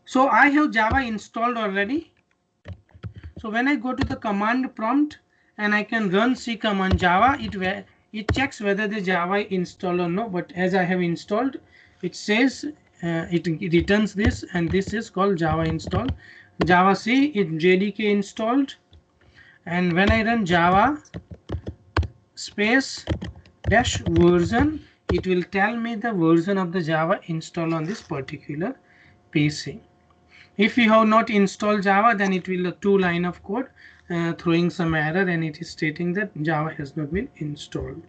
So I have Java installed already. So when I go to the command prompt and I can run C command Java, it checks whether the Java installed or no. But as I have installed, it says it returns this, and this is called Java install. Java C, it JDK installed, and when I run Java space dash version, it will tell me the version of the Java installed on this particular PC. If you have not installed Java, then it will a 2 line of code throwing some error, and it is stating that Java has not been installed.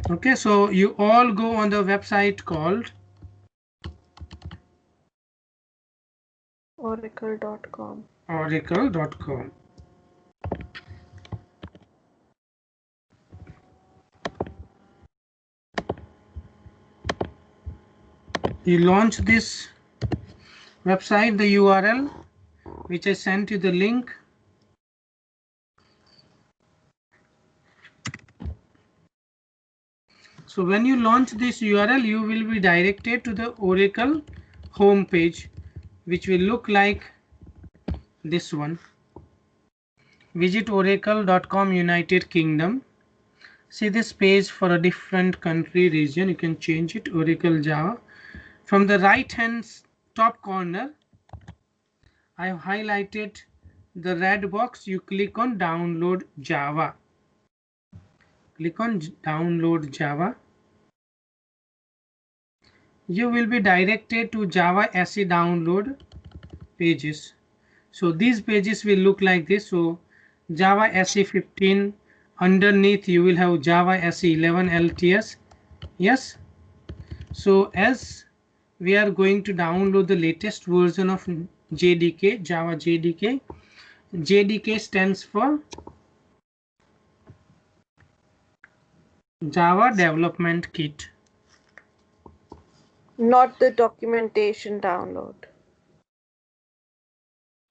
Okay, so you all go on the website called oracle.com. oracle.com. You launch this website, the URL which I sent you the link. So when you launch this URL, you will be directed to the Oracle home page, which will look like this one. Visit oracle.com United Kingdom. See this page for a different country region. You can change it. Oracle Java. From the right hand top corner, I have highlighted the red box. You click on download Java. Click on download Java. You will be directed to Java SE download pages. So these pages will look like this. So Java SE 15, underneath you will have Java SE 11 LTS. Yes. So as we are going to download the latest version of JDK, Java JDK. JDK stands for Java Development Kit. Not the documentation download.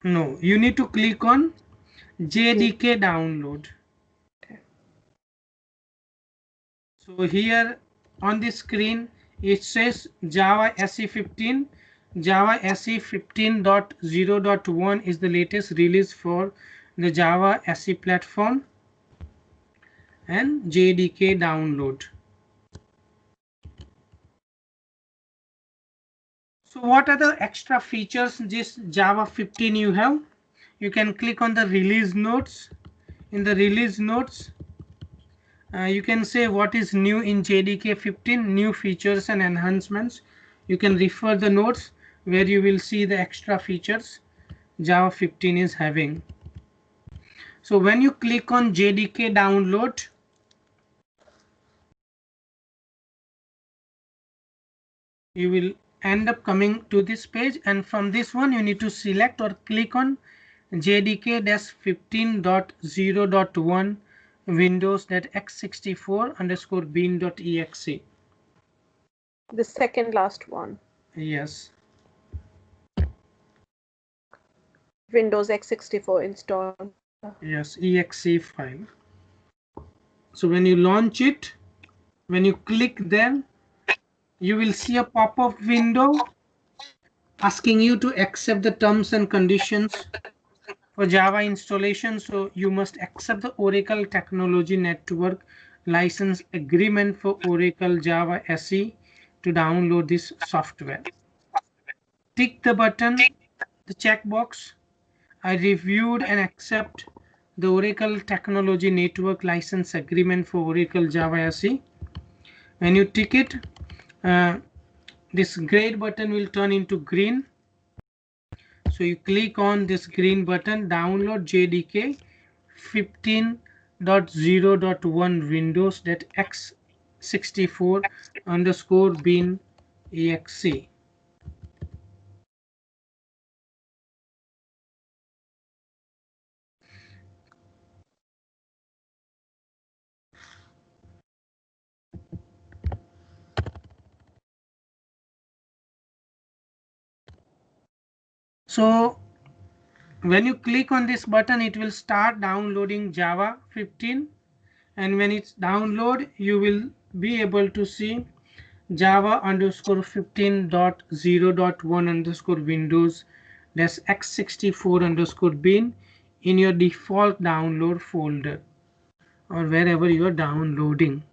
No, you need to click on JDK download. Okay. So here on the screen it says Java SE 15. Java SE 15.0.1 is the latest release for the Java SE platform, and JDK download. So what are the extra features this Java 15 you have? You can click on the release notes. In the release notes, you can say what is new in JDK 15, new features and enhancements. You can refer the notes where you will see the extra features Java 15 is having. So when you click on JDK download, you will end up coming to this page, and from this one you need to select or click on JDK-15.0.1 Windows.x64_bin.exe. The second last one. Yes. Windows x64 install. Yes, exe file. So when you launch it, when you click there, you will see a pop-up window asking you to accept the terms and conditions for Java installation. So you must accept the Oracle Technology Network license agreement for Oracle Java SE to download this software. Tick the button, the checkbox. I reviewed and accept the Oracle Technology Network license agreement for Oracle Java SE. When you tick it, this gray button will turn into green. So you click on this green button, download JDK 15.0.1 Windows.x64_bin.exe. So when you click on this button, it will start downloading Java 15, and when it's download, you will be able to see Java underscore 15.0.1 underscore Windows dash x64 underscore bin in your default download folder or wherever you are downloading.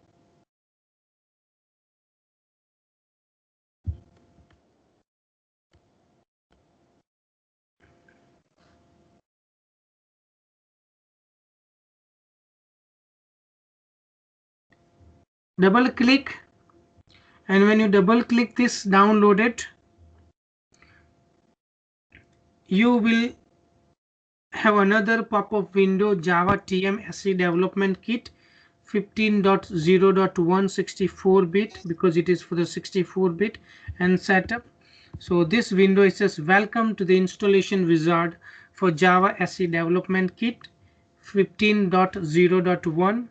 Double click, and when you double click this downloaded, you will have another pop-up window, Java TM SE Development Kit 15.0.1 64-bit, because it is for the 64-bit and setup. So this window says welcome to the installation wizard for Java SE Development Kit 15.0.1.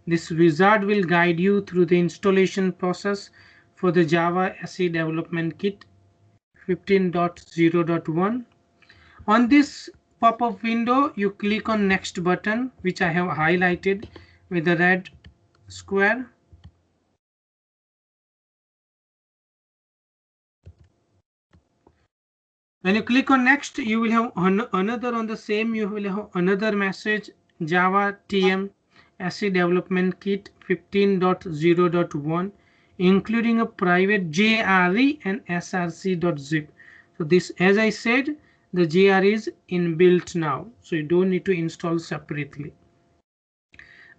This wizard will guide you through the installation process for the Java SE Development Kit 15.0.1. On this pop-up window, you click on next button, which I have highlighted with the red square. When you click on next, you will have another on the same, you will have another message, Java TM SE Development Kit 15.0.1, including a private JRE and src.zip. So this, as I said, the JRE is inbuilt now, so you don't need to install separately.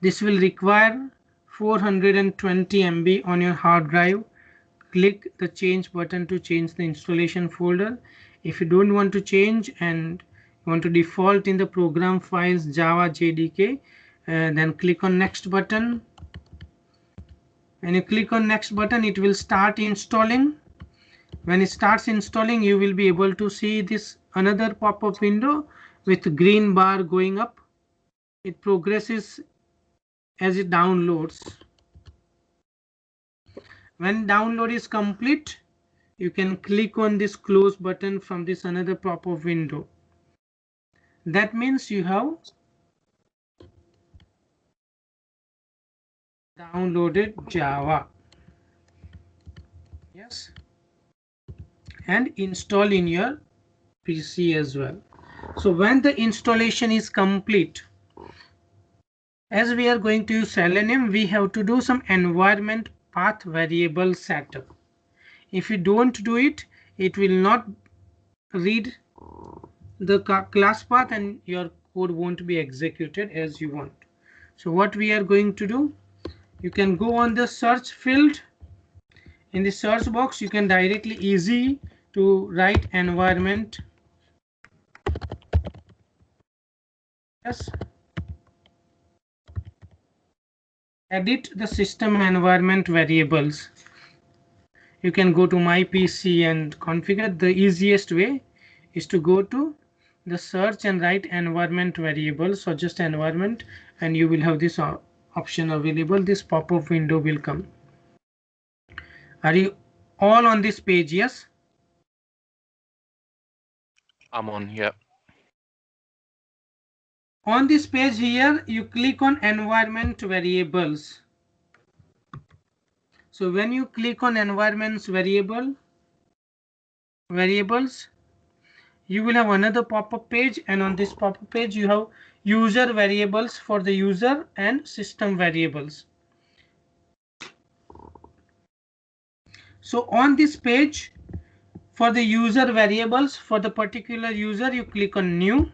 This will require 420 MB on your hard drive. Click the change button to change the installation folder. If you don't want to change and you want to default in the program files Java JDK, then click on next button. When you click on next button, it will start installing. When it starts installing, you will be able to see this another pop-up window with green bar going up. It progresses as it downloads. When download is complete, you can click on this close button from this another pop-up window. That means you have downloaded Java. Yes, and install in your PC as well. So when the installation is complete, as we are going to use Selenium, we have to do some environment path variable setup. If you don't do it, it will not read the class path and your code won't be executed as you want. So what we are going to do, you can go on the search field. In the search box, you can directly easy to write environment. Yes. Edit the system environment variables. You can go to my PC and configure. The easiest way is to go to the search and write environment variables. So just environment, and you will have this option available. This pop-up window will come. Are you all on this page? Yes. I'm on here. On this page here, you click on environment variables. So when you click on environments variables, you will have another pop-up page, and on this pop-up page you have user variables for the user and system variables. So on this page, for the user variables for the particular user, you click on new,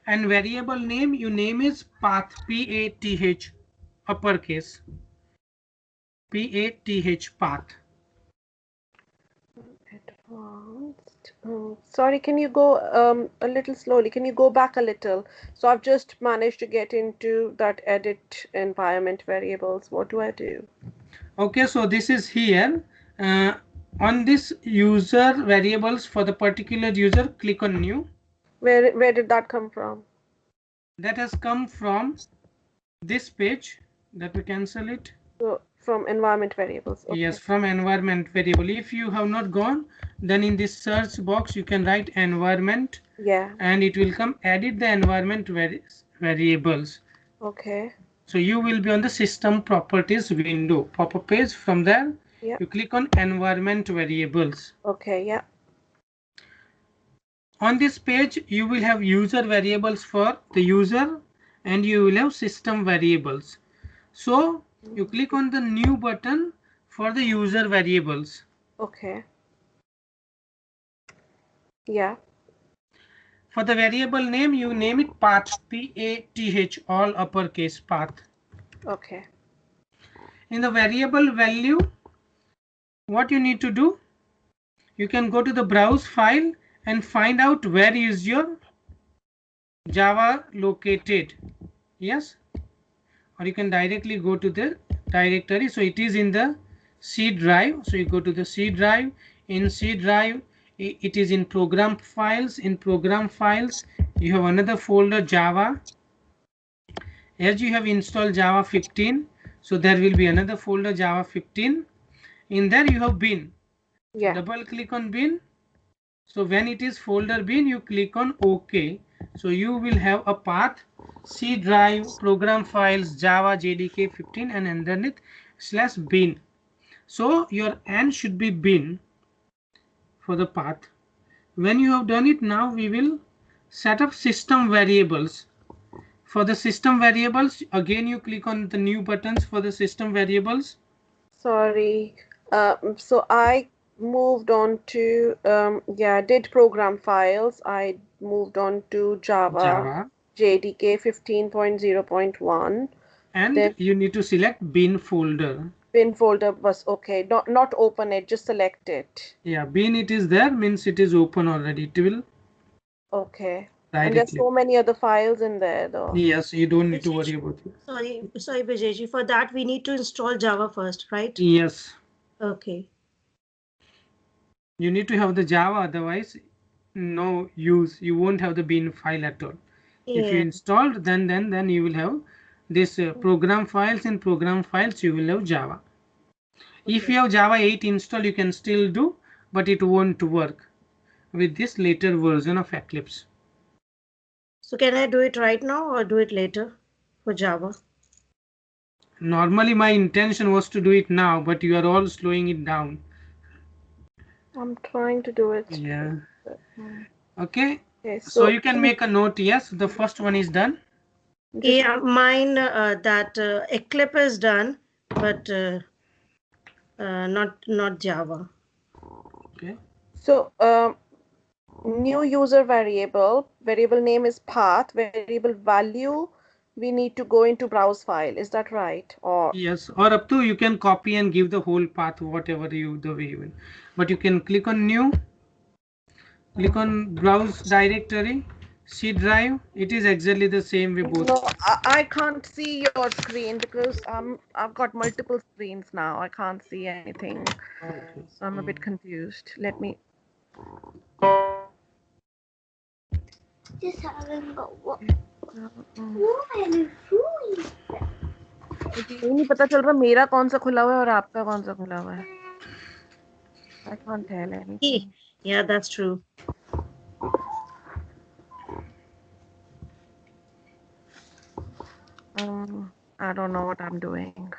and variable name, you name is path, PATH, uppercase, PATH, path. Advanced. Sorry, can you go a little slowly? Can you go back a little? So I've just managed to get into that edit environment variables. What do I do? Okay, so this is here. On this user variables for the particular user, click on new. Where did that come from? That has come from this page. That we cancel it. So from environment variables. Okay. Yes, from environment variable. If you have not gone, then in this search box you can write environment. Yeah. And it will come edit the environment variables. Okay. So you will be on the system properties window, pop-up page. From there, Yeah. you click on environment variables. Okay, yeah. On this page, you will have user variables for the user and you will have system variables. So you click on the new button for the user variables. Okay. Yeah. For the variable name, you name it path, P-A-T-H, all uppercase path. Okay. In the variable value, what you need to do, you can go to the browse file and find out where is your Java located. Yes, or you can directly go to the directory. So it is in the C drive. So you go to the C drive. In C drive, it is in program files. In program files, you have another folder Java. As you have installed Java 15, so there will be another folder Java 15. In there you have bin. Yeah. Double click on bin. So when it is folder bin, you click on OK. So you will have a path C drive program files Java JDK 15 and underneath /bin. So your n should be bin for the path. When you have done it, now we will set up system variables. For the system variables, again you click on the new buttons for the system variables. Sorry. So I moved on to yeah, did program files. I moved on to Java JDK 15.0.1. And Then you need to select bin folder. bin folder was okay. Not open it, just select it. Yeah, bin it is there means it is open already. It will Okay. directly. And there's so many other files in there though. Yes, you don't need to worry about it. Sorry, Vijayji. For that, we need to install Java first, right? Yes. Okay. You need to have the Java, otherwise no use. You won't have the bin file at all. Yeah. If you installed, then you will have this program files. In program files, you will have Java. Okay. If you have Java 8 installed, you can still do, but it won't work with this later version of Eclipse. So can I do it right now or do it later for Java? Normally my intention was to do it now, but you are all slowing it down. I'm trying to do it. Yeah. Okay. Okay, So you can make a note. Yes, the first one is done. Yeah, mine that Eclipse is done, but not Java. Okay. So new user variable name is path, variable value we need to go into browse file. Is that right? Or yes, or up to you can copy and give the whole path, whatever you the way you will. But you can click on new, click on browse directory, C drive. It is exactly the same way both. no, I can't see your screen because I've got multiple screens now. I can't see anything. Okay. So I'm a bit confused. Let me. Just having got what? ये नहीं पता चल रहा मेरा कौन सा खुला हुआ है और आपका कौन सा खुला हुआ है. I can't tell anything. Yeah, that's true. I don't know what I'm doing.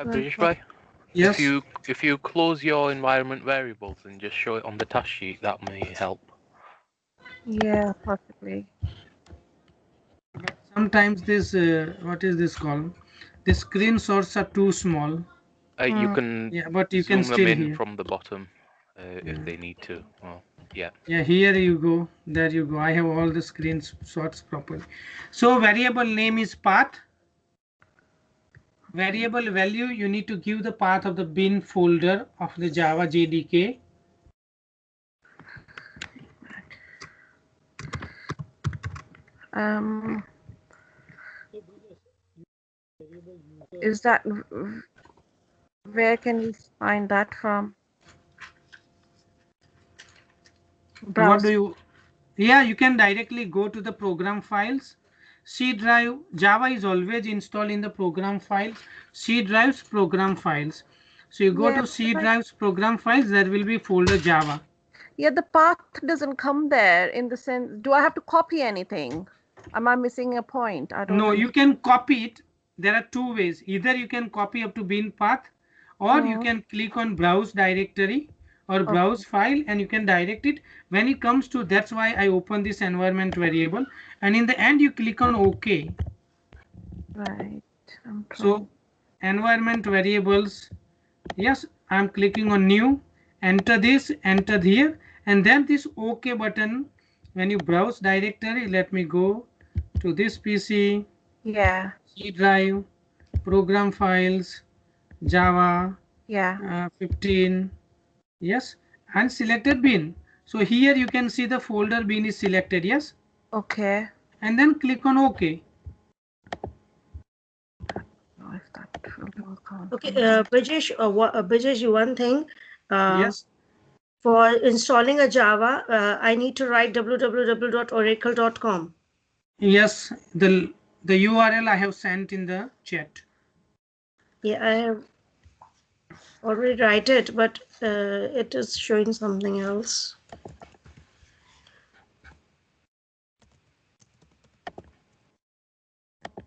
British Bhai? Yes. If you close your environment variables and just show it on the task sheet, that may help. Yeah, possibly. Sometimes this what is this called? The screenshots are too small. You can but you zoom can still them in hear. from the bottom if they need to. Well, yeah. Yeah, here you go. There you go. I have all the screenshots properly. So variable name is path. Variable value, you need to give the path of the bin folder of the Java JDK. Is that where can we find that from? Browse. What do you? Yeah, you can directly go to the program files. C drive, Java is always installed in the program files. C drives program files. So you go to C drives program files, there will be folder Java. Yeah, the path doesn't come there in the sense. Do I have to copy anything? Am I missing a point? I don't No, know. you can copy it. There are two ways. Either you can copy up to bin path, or you can click on browse directory or browse file, and you can direct it. When it comes to, that's why I open this environment variable, and in the end you click on OK. Right. I'm So environment variables, yes, I'm clicking on new, enter this, enter here, and then this OK button. When you browse directory, let me go to this PC, Yeah. C drive, program files, Java, Yeah. 15, yes, and selected bin. So here you can see the folder bin is selected, yes, Okay. and then click on OK. Oh, if that will work out. Okay, Brijesh, Brijesh, one thing. Yes, For installing a Java, I need to write www.oracle.com. yes, the URL I have sent in the chat. Yeah, I have already write it, but it is showing something else.